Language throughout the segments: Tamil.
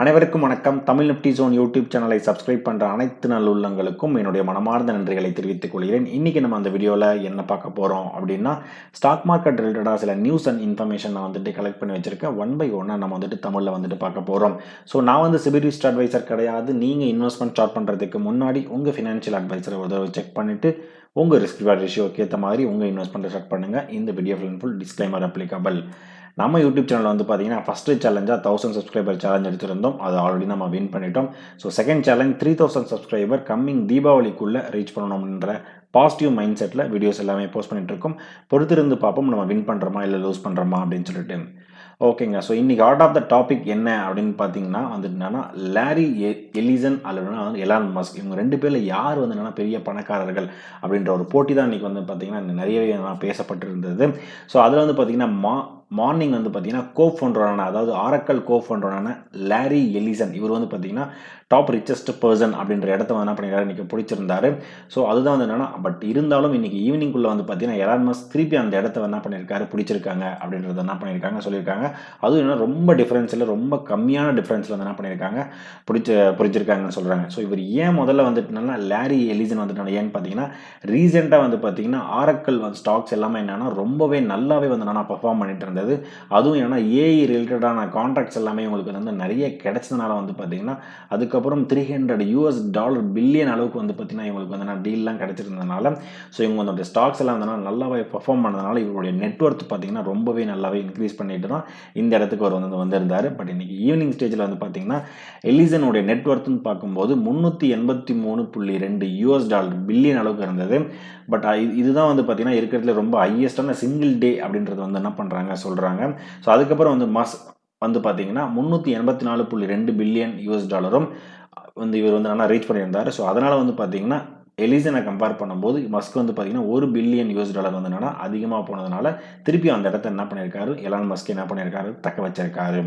அனைவருக்கும் வணக்கம். தமிழ் நிப்டி ஜோன் யூடியூப் சேனலை சப்ஸ்கிரைப் பண்ணுற அனைத்து நல்லுள்ளங்களுக்கும் என்னுடைய மனமார்ந்த நன்றிகளை தெரிவித்துக் கொள்கிறேன். இன்றைக்கி நம்ம அந்த வீடியோவில் என்ன பார்க்க போகிறோம் அப்படின்னா, ஸ்டாக் மார்க்கெட் ரிலேட்டடாக சில நியூஸ் அண்ட் இன்ஃபர்மேஷன் நான் வந்துட்டு கலெக்ட் பண்ணி வச்சுருக்கேன். ஒன் பை ஒன்னாக நம்ம வந்துட்டு தமிழில் வந்துட்டு பார்க்க போகிறோம். ஸோ நான் வந்து சிபில் ரிஸ்க் அட்வைசர் கிடையாது. நீங்கள் இன்வெஸ்ட்மெண்ட் ஸ்டார்ட் பண்ணுறதுக்கு முன்னாடி உங்கள் ஃபினான்ஷியல் அட்வைசரை ஒரு தடவை செக் பண்ணிவிட்டு உங்கள் ரிஸ்க் ரிவார்ட் ரேஷியோக்கு ஏற்ற மாதிரி உங்கள் இன்வெஸ்ட்மெண்ட்டை ஸ்டார்ட் பண்ணுங்கள். இந்த வீடியோ ஃபுல் டிஸ்க்ளைமர் அப்ளிகபிள். நம்ம யூடியூப் சேனல் வந்து பார்த்தீங்கன்னா ஃபஸ்ட்டு சேலஞ்சாக 1000 சப்ஸ்கிரைபர் சேலஞ்ச் எடுத்திருந்தோம். அது ஆல்ரெடி நம்ம வின் பண்ணிட்டோம். So second challenge 3000 subscriber coming தீபாவளிக்குள்ளே ரீச் பண்ணணும் அப்படின்ற பாசிட்டிவ் மைண்ட் செட்டில் வீடியோஸ் எல்லாமே போஸ்ட் பண்ணிட்டு இருக்கோம். பொறுத்திருந்து பார்ப்போம் நம்ம வின் பண்ணுறோமா இல்லை லூஸ் பண்ணுறோமா அப்படின்னு சொல்லிட்டு. ஓகேங்க. ஸோ இன்றைக்கி அவுட் ஆஃப் த டாபிக் என்ன அப்படின்னு பார்த்தீங்கன்னா வந்துட்டு என்னன்னா, லாரி எலிசன் அல்லதுனா எலான் மஸ்க் இவங்க ரெண்டு பேரில் யார் வந்து என்னன்னா பெரிய பணக்காரர்கள் அப்படின்ற ஒரு போட்டி தான் இன்றைக்கி வந்து பார்த்தீங்கன்னா நிறையவே பேசப்பட்டிருந்தது. ஸோ அதில் வந்து பார்த்தீங்கன்னா மார்னிங் வந்து பார்த்தீங்கன்னா கோஃபவுண்டரான, அதாவது ஆரக்கல் கோஃபவுண்டரான லாரி எலிசன் இவர் வந்து பார்த்தீங்கன்னா டாப் ரிச்சஸ்ட் பர்சன் அப்படின்ற இடத்த வந்து என்ன பண்ணியிருக்காரு இன்றைக்கி பிடிச்சிருந்தாரு. ஸோ அதுதான் வந்து என்னென்னா, பட் இருந்தாலும் இன்றைக்கி ஈவினிங்குள்ளே வந்து பார்த்தீங்கன்னா எலான் மஸ்க் திருப்பி அந்த இடத்த என்ன பண்ணியிருக்காரு பிடிச்சிருக்காங்க அப்படின்றத என்ன பண்ணியிருக்காங்க சொல்லியிருக்காங்க. அதுவும் என்ன ரொம்ப டிஃப்ரென்ஸில் ரொம்ப கம்மியான டிஃப்ரென்ஸில் வந்து என்ன பண்ணியிருக்காங்க பிடிச்சிருக்காங்கன்னு சொல்கிறாங்க. ஸோ இவர் ஏன் முதல்ல வந்துட்டுனா லாரி எலிசன் வந்துட்டு ஏன்னு பார்த்தீங்கன்னா, ரீசெண்டாக வந்து பார்த்தீங்கன்னா ஆரக்கல் வந்து ஸ்டாக்ஸ் எல்லாமே என்னென்னா ரொம்பவே நல்லாவே வந்து என்னென்னா பர்ஃபார்ம் பண்ணிட்டு இருந்தது. அதுவும் என்னன்னா ஏஐ ரிலேட்டடான கான்ட்ராக்ட்ஸ் எல்லாமே உங்களுக்கு வந்து நிறைய கிடைச்சதுனால வந்து பார்த்தீங்கன்னா அதுக்கப்புறம் $300 பில்லியன் அளவுக்கு வந்து பார்த்தீங்கன்னா இவங்களுக்கு வந்து டீல்லாம் கிடைச்சிருந்ததுனால ஸோ இவங்க வந்து ஸ்டாக்ஸ் எல்லாம் வந்து நல்லாவே பர்ஃபார்ம் பண்ணதுனால இவருடைய நெட்ஒர்த் பார்த்தீங்கன்னா ரொம்பவே நல்லாவே இன்க்ரீஸ் பண்ணிட்டு தான் இந்த இடத்துக்கு அவர் வந்து வந்திருந்தார். பட் இன்னைக்கு ஈவினிங் ஸ்டேஜில் வந்து பார்த்தீங்கன்னா எலிசனுடைய நெட்ஒர்த்னு பார்க்கும்போது $383.2 பில்லியன் அளவுக்கு இருந்தது. பட் இதுதான் வந்து பார்த்தீங்கன்னா இருக்கிறதுல ரொம்ப ஹையஸ்டான சிங்கிள் டே அப்படின்றது வந்து என்ன பண்ணுறாங்க சொல்கிறாங்க. ஸோ அதுக்கப்புறம் வந்து வந்து பார்த்தீங்கன்னா $384.2 பில்லியன் வந்து இவர் வந்து நல்லா ரீச் பண்ணியிருந்தார். ஸோ அதனால் வந்து பார்த்தீங்கன்னா எலிசனை கம்பேர் பண்ணும்போது மஸ்க் வந்து பார்த்தீங்கன்னா $1 பில்லியன் வந்து என்னன்னா அதிகமாக போனதுனால திருப்பி அந்த இடத்த என்ன பண்ணியிருக்காரு எலான் மஸ்க் என்ன பண்ணியிருக்காரு தக்க வச்சிருக்காரு.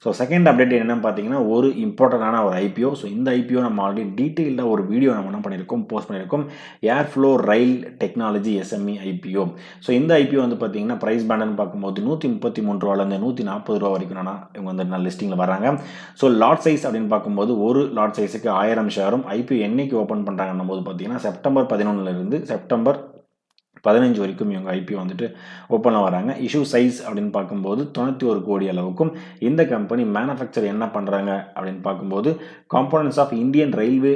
ஸோ செகண்ட் அப்டேட் என்னென்னு பார்த்தீங்கன்னா ஒரு இம்பார்ட்டண்டான ஒரு ஐபிஓ. ஸோ இந்த ஐபிஓ நம்ம ஆல்ரெடி டீட்டெயில்டாக ஒரு வீடியோ நம்ம என்ன பண்ணியிருக்கோம் போஸ்ட் பண்ணியிருக்கோம். ஏர்ஃப்ளோ ரயில் டெக்னாலஜி எஸ்எம்இ ஐபிஓ. ஸோ இந்த ஐபிஓ வந்து பார்த்தீங்கன்னா ப்ரைஸ் பேண்டன்னு பார்க்கும்போது $133 $140 வரைக்கும் இவங்க வந்து லிஸ்டிங்கில் வராங்க. ஸோ லாட் சைஸ் அப்படின்னு பார்க்கும்போது ஒரு லாட் சைஸுக்கு 1000 ஷேரும் ஐபிஓ என்னைக்கு ஓப்பன் பண்ணுறாங்கன்னும் போது பார்த்தீங்கன்னா செப்டம்பர் 11 செப்டம்பர் 15 வரைக்கும் இவங்க ஐபிஓ வந்துட்டு ஓப்பனில் வராங்க. இஷ்யூ சைஸ் அப்படின்னு பார்க்கும்போது 91 கோடி அளவுக்கும். இந்த கம்பெனி மேனுஃபேக்சர் என்ன பண்ணுறாங்க அப்படின்னு பார்க்கும்போது components of Indian railway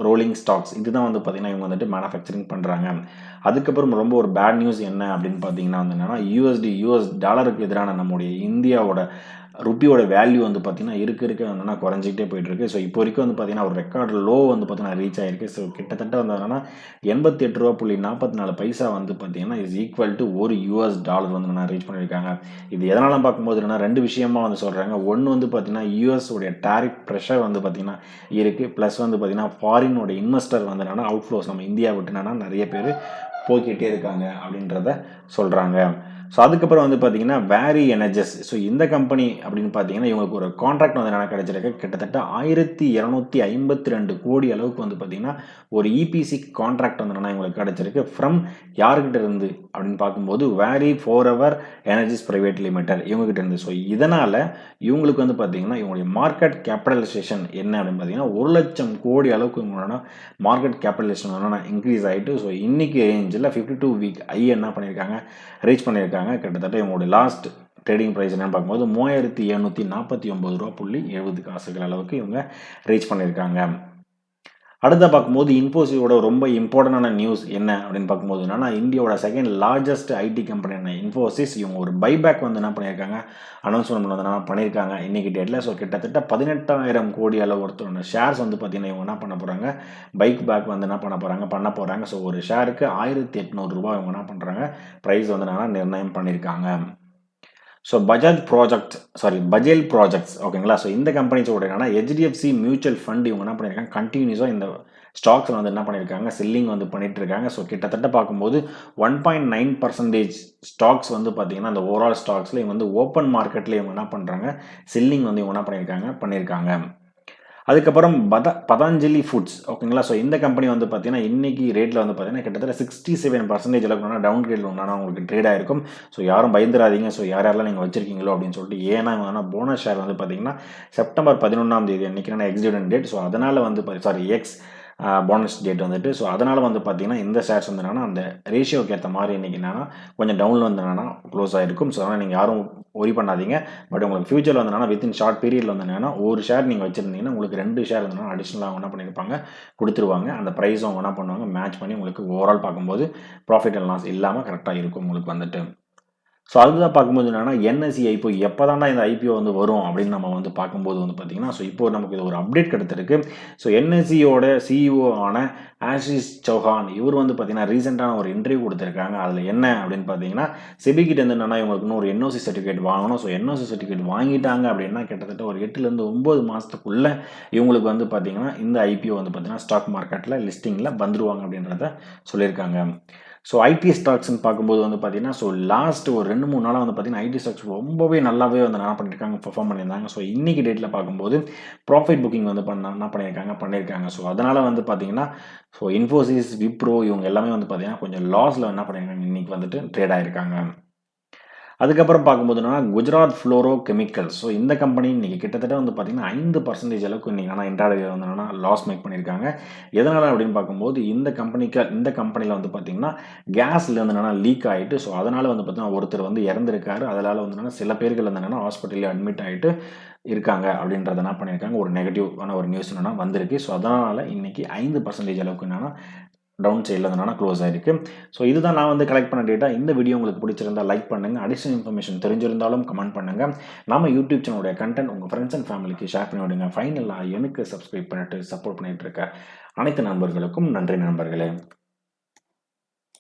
rolling stocks இதுதான் வந்து பார்த்தீங்கன்னா இவங்க வந்துட்டு மேனுஃபேக்சரிங் பண்ணுறாங்க. அதுக்கப்புறம் ரொம்ப ஒரு பேட் நியூஸ் என்ன அப்படின்னு பார்த்தீங்கன்னா வந்து என்னன்னா யூஎஸ் டாலருக்கு எதிரான நம்முடைய இந்தியாவோட ருப்பியோட வேல்யூ வந்து பார்த்தீங்கன்னா இருக்க என்னன்னா குறைஞ்சிக்கிட்டே போயிட்டு இருக்கு. ஸோ இப்போ வரைக்கும் வந்து பார்த்தீங்கன்னா ஒரு ரெக்கார்டு லோ வந்து பார்த்தீங்கன்னா ரீச் ஆயிருக்கு. ஸோ கிட்டத்தட்ட வந்து என்னன்னா $88.44 வந்து பார்த்தீங்கன்னா இஸ் ஈக்குவல் டு $1 வந்து நான் ரீச் பண்ணியிருக்காங்க. இது எதனால பார்க்கும்போது என்னன்னா ரெண்டு விஷயமா வந்து சொல்கிறாங்க. ஒன்று வந்து பார்த்தீங்கன்னா யூஎஸ் உடைய டாரிஃப் ப்ரெஷர் வந்து பார்த்தீங்கன்னா இருக்குது. ப்ளஸ் வந்து பார்த்தீங்கன்னா ஃபாரினோட இன்வெஸ்டர் வந்து என்னன்னா அவுட்ஃப்ளோஸ் நம்ம இந்தியா விட்டு என்னன்னா நிறைய பேர் போய்கிட்டே இருக்காங்க அப்படின்றத சொல்கிறாங்க. ஸோ அதுக்கப்புறம் வந்து பார்த்தீங்கன்னா வேரி எனர்ஜஸ். ஸோ இந்த கம்பெனி அப்படின்னு பார்த்தீங்கன்னா இவங்களுக்கு ஒரு கான்ட்ராக்ட் வந்து என்ன கிடைச்சிருக்கு கிட்டத்தட்ட 1252 கோடி அளவுக்கு வந்து பார்த்தீங்கன்னா ஒரு இபிசி கான்ட்ராக்ட் வந்து என்ன இவங்களுக்கு கிடைச்சிருக்கு. ஃப்ரம் யாருக்கிட்ட இருந்து அப்படின்னு பார்க்கும்போது vary forever energies private limited இவங்ககிட்ட இருந்து. ஸோ இதனால் இவங்களுக்கு வந்து பார்த்தீங்கன்னா இவங்களுடைய மார்க்கெட் கேபிட்டலைசேஷன் என்ன அப்படின்னு பார்த்தீங்கன்னா 1 லட்சம் கோடி அளவுக்கு இவங்களோட மார்க்கெட் கேபிட்டலைசேஷன் வந்து இன்க்ரீஸ் ஆகிட்டு ஸோ இன்னைக்கு ரேஞ்சில் 52 வீக் ஐ என்ன பண்ணியிருக்காங்க ரீச் பண்ணியிருக்காங்க. கிட்டத்தட்ட இவங்களுடைய லாஸ்ட் ட்ரேடிங் ப்ரைஸ் என்னன்னு பார்க்கும்போது $3749.70 அளவுக்கு இவங்க ரீச் பண்ணியிருக்காங்க. அடுத்த பார்க்கும்போது இன்ஃபோசிஸோட ரொம்ப இம்பார்ட்டண்டான நியூஸ் என்ன அப்படின்னு பார்க்கும்போது என்னன்னா இந்தியாவோட செகண்ட் லார்ஜஸ்ட் ஐடி கம்பெனியான இன்ஃபோசிஸ் இவங்க ஒரு பைபேக் வந்து என்ன பண்ணியிருக்காங்க அனௌன்ஸ்மெண்ட் வந்து என்ன பண்ணியிருக்காங்க இன்னைக்கு டேட்டில். ஸோ கிட்டத்தட்ட 18,000 கோடி அளவு ஒருத்தரோட ஷேர்ஸ் வந்து பார்த்தீங்கன்னா இவங்க என்ன பண்ண போகிறாங்க பைக் பேக் வந்து என்ன பண்ண போகிறாங்க. ஸோ ஒரு ஷேருக்கு $1,800 இவங்க என்ன பண்ணுறாங்க ப்ரைஸ் வந்து என்னன்னா நிர்ணயம் பண்ணியிருக்காங்க. ஸோ பஜேல் ப்ராஜெக்ட்ஸ் ஓகேங்களா. ஸோ இந்த கம்பெனிஸோட என்னன்னா ஹெச்டிஎஃப்சி மியூச்சுவல் ஃபண்ட் இவங்க என்ன பண்ணியிருக்காங்க கண்டினியூஸாக இந்த ஸ்டாக்ஸில் வந்து என்ன பண்ணியிருக்காங்க செல்லிங் வந்து பண்ணிட்டு இருக்காங்க. ஸோ கிட்டத்தட்ட பார்க்கும்போது 1.9% ஸ்டாக்ஸ் வந்து பார்த்தீங்கன்னா அந்த ஓவரால் ஸ்டாக்ஸில் இவங்க வந்து ஓப்பன் மார்க்கெட்டில் இவங்க என்ன பண்ணுறாங்க செல்லிங் வந்து இவங்க என்ன பண்ணியிருக்காங்க. அதுக்கப்புறம் பதஞ்சலி ஃபுட்ஸ் ஓகேங்களா. ஸோ இந்த கம்பெனி வந்து பார்த்தீங்கன்னா, இன்னைக்கு ரேட்டில் வந்து பார்த்தீங்கன்னா, கிட்டத்தட்ட 67% அளவுக்கு டவுன் கிரேடில் உங்களுக்கு ட்ரேட் ஆயிருக்கும். ஸோ யாரும் பயந்துராதீங்க. ஸோ யாரெல்லாம் நீங்கள் வச்சிருக்கீங்களோ அப்படின்னு சொல்லிட்டு. ஏன்னா போனஸ் ஷேர் வந்து பார்த்தீங்கன்னா, செப்டம்பர் 11ஆம் தேதி அன்னைக்கு எக்ஸிடென்ட் டேட். ஸோ அதனால் வந்து போனஸ் டேட் வந்துட்டு. ஸோ அதனால் வந்து பார்த்தீங்கன்னா, இந்த ஷேர்ஸ் வந்து அந்த ரேஷியோக்கு ஏற்ற மாதிரி இன்னைக்கு கொஞ்சம் டவுனில் வந்து க்ளோஸ் ஆகிருக்கும். ஸோ அதனால் நீங்கள் யாரும் ஒரி பண்ணாதீங்க. பட் உங்களுக்கு ஃபியூச்சரில் வந்து வித்தின் ஷார்ட் பீரியடில் வந்து ஒரு ஷேர் நீங்கள் வச்சுருந்தீங்கன்னா உங்களுக்கு 2 ஷேர் வந்து அடிஷ்னலாக அவங்க என்ன பண்ணியிருப்பாங்க கொடுத்துருவாங்க. அந்த ப்ரைஸும் அவங்க என்ன பண்ணுவாங்க மேட்ச் பண்ணி உங்களுக்கு ஓவரால் பார்க்கும்போது ப்ராஃபிட் அண்ட் லாஸ் இல்லாமல் கரெக்டாக இருக்கும் உங்களுக்கு வந்துட்டு. ஸோ அதுதான் பார்க்கும்போது என்எஸ்சி ஐபிஓ எப்போ தாண்டா இந்த ஐபிஓ வந்து வரும் அப்படின்னு நம்ம வந்து பார்க்கும்போது வந்து பார்த்தீங்கன்னா, ஸோ இப்போ நமக்கு இது ஒரு அப்டேட் கிடைத்திருக்கு. ஸோ என்எஸ்சியோட சிஇஓ ஆன ஆஷிஷ் சௌஹான் இவர் வந்து பார்த்தீங்கன்னா ரீசெண்டான ஒரு இன்டர்வியூ கொடுத்துருக்காங்க. அதில் என்ன அப்படின்னு பார்த்தீங்கன்னா, செபிகிட்ட இருந்து இவங்களுக்கு இன்னும் ஒரு என்ஓசி சர்டிஃபிகேட் வாங்கணும். ஸோ என்ஓசி சர்டிஃபிகேட் வாங்கிட்டாங்க அப்படின்னா கிட்டத்தட்ட ஒரு 8லேருந்து 9 மாதத்துக்குள்ளே இவங்களுக்கு வந்து பார்த்தீங்கன்னா இந்த ஐபிஓ வந்து பார்த்தீங்கன்னா ஸ்டாக் மார்க்கெட்டில் லிஸ்டிங்கில் வந்துருவாங்க அப்படின்றத சொல்லியிருக்காங்க. ஸோ ஐடி ஸ்டாக்ஸ்ன்னு பார்க்கும்போது வந்து பார்த்தீங்கன்னா, ஸோ லாஸ்ட் ஒரு 2-3 நாளாக வந்து பார்த்தீங்கன்னா ஐடி ஸ்டாக்ஸ் ரொம்பவே நல்லாவே வந்து என்ன பண்ணியிருக்காங்க பெர்ஃபார்ம் பண்ணியிருந்தாங்க. ஸோ இன்னைக்கு டேட்டில் பார்க்கும்போது ப்ராஃபிட் புக்கிங் வந்து என்ன பண்ணியிருக்காங்க. ஸோ அதனால் வந்து பார்த்தீங்கன்னா, ஸோ இன்ஃபோசிஸ், விப்ரோ இவங்க எல்லாமே வந்து பார்த்தீங்கன்னா கொஞ்சம் லாஸில் என்ன பண்ணியிருக்காங்க இன்னைக்கு வந்துட்டு ட்ரேட் ஆயிருக்காங்க. அதுக்கப்புறம் பார்க்கும்போது குஜராத் ஃப்ளோரோ கெமிக்கல்ஸ். ஸோ இந்த கம்பெனி இன்றைக்கி கிட்டத்தட்ட வந்து பார்த்திங்கன்னா 5% அளவுக்கு இன்றைக்கி இன்ட்ராடே வந்து லாஸ் மேக் பண்ணியிருக்காங்க. எதனால் அப்படின்னு பார்க்கும்போது இந்த கம்பெனியில் வந்து பார்த்திங்கன்னா கேஸில் வந்து லீக் ஆகிட்டு. ஸோ அதனால் வந்து பார்த்திங்கன்னா ஒருத்தர் வந்து இறந்துருக்காரு. அதனால் வந்து சில பேர்கள் வந்து ஹாஸ்பிட்டலில் அட்மிட் ஆகிட்டு இருக்காங்க அப்படின்றத என்ன பண்ணியிருக்காங்க. ஒரு நெகட்டிவான ஒரு நியூஸ் வந்திருக்கு. ஸோ அதனால் இன்றைக்கி 5% அளவுக்கு டவுன் சைடில் வந்து க்ளோஸ் ஆகிருக்கு. ஸோ இதுதான் நான் வந்து கலெக்ட் பண்ண டேட்டா. இந்த வீடியோ உங்களுக்கு பிடிச்சிருந்தா லைக் பண்ணுங்கள். அடிஷனல் இன்ஃபர்மேஷன் தெரிஞ்சிருந்தாலும் கமெண்ட் பண்ணுங்கள். நம்ம யூடியூப் சேனலுடைய கண்டென்ட் உங்கள் ஃப்ரெண்ட்ஸ் அண்ட் ஃபேமிலிக்கு ஷேர் பண்ணி விடுங்க. ஃபைனலாக எனக்கு சப்ஸ்கிரைப் பண்ணிட்டு சப்போர்ட் பண்ணிட்டு இருக்க அனைத்து நண்பர்களுக்கும் நன்றி நண்பர்களே.